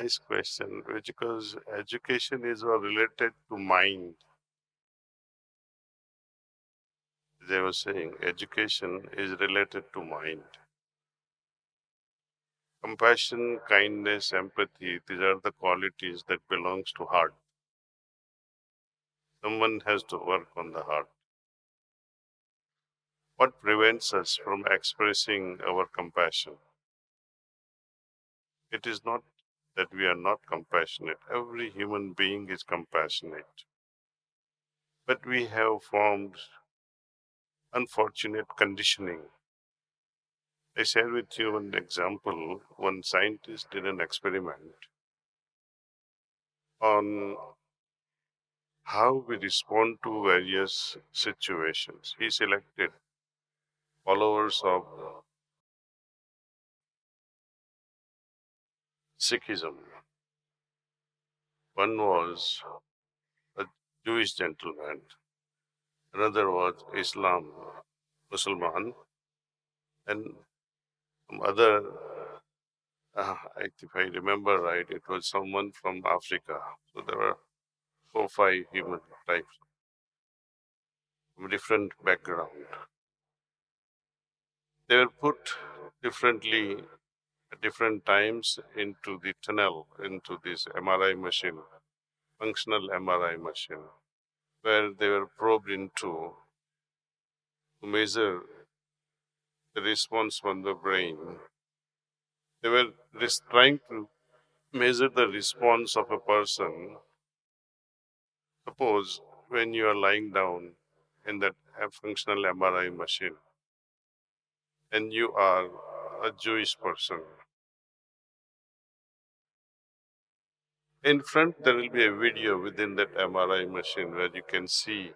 nice question, because education is all related to mind. They were saying education is related to mind. Compassion, kindness, empathy, these are the qualities that belongs to heart. Someone has to work on the heart. What prevents us from expressing our compassion? It is not that we are not compassionate. Every human being is compassionate. But we have formed unfortunate conditioning. I share with you an example. One scientist did an experiment on how we respond to various situations. He selected followers of Sikhism. One was a Jewish gentleman, another was Islam, Muslim, and some other, if I remember right, it was someone from Africa. So there were 4 or 5 human types from different background. They were put differently at different times into the tunnel, into this MRI machine, functional MRI machine, where they were probed into to measure the response from the brain. They were trying to measure the response of a person. Suppose when you are lying down in that functional MRI machine and you are a Jewish person, in front there will be a video within that MRI machine where you can see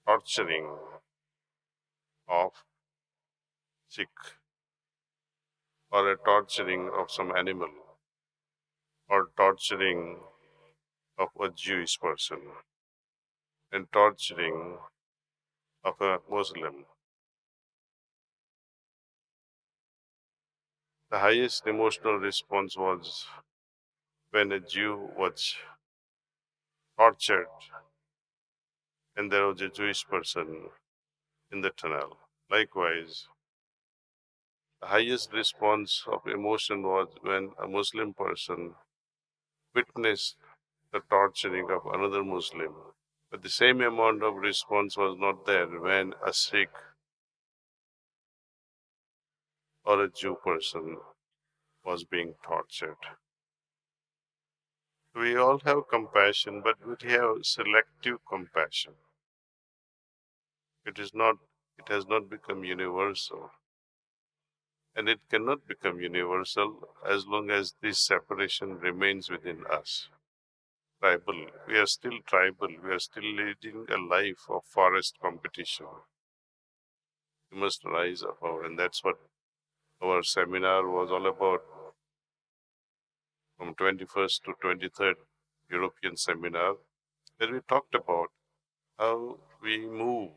torturing of Sikh or a torturing of some animal or torturing of a Jewish person and torturing of a Muslim. The highest emotional response was when a Jew was tortured and there was a Jewish person in the tunnel. Likewise, the highest response of emotion was when a Muslim person witnessed the torturing of another Muslim. But the same amount of response was not there when a Sikh or a Jew person was being tortured. We all have compassion, but we have selective compassion. It has not become universal. And it cannot become universal as long as this separation remains within us. Tribal. We are still tribal. We are still leading a life of forest competition. We must rise above, and that's what our seminar was all about. From 21st to 23rd European seminar, where we talked about how we move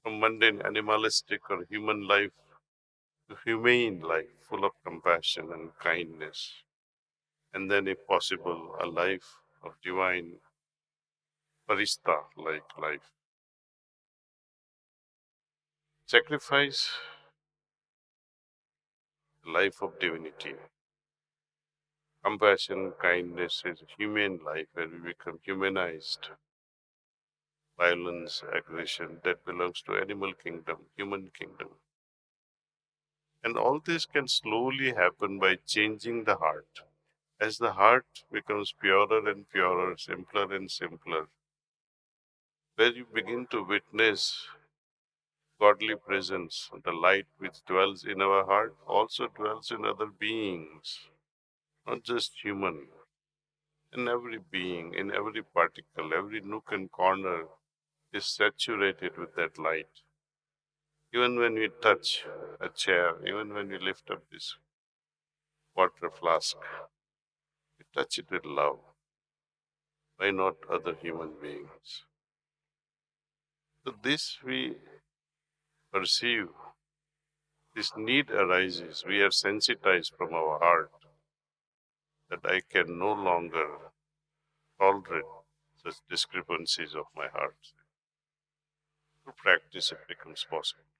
from mundane animalistic or human life to humane life, full of compassion and kindness. And then, if possible, a life of divine farishta-like life. Sacrifice the life of divinity. Compassion, kindness is humane life where we become humanized. Violence, aggression, that belongs to animal kingdom, human kingdom. And all this can slowly happen by changing the heart. As the heart becomes purer and purer, simpler and simpler, where you begin to witness godly presence, the light which dwells in our heart also dwells in other beings, not just human. In every being, in every particle, every nook and corner is saturated with that light. Even when we touch a chair, even when we lift up this water flask, we touch it with love. Why not other human beings? So this we perceive, this need arises. We are sensitized from our heart. that I can no longer tolerate such discrepancies of my heart. Through practice, it becomes possible.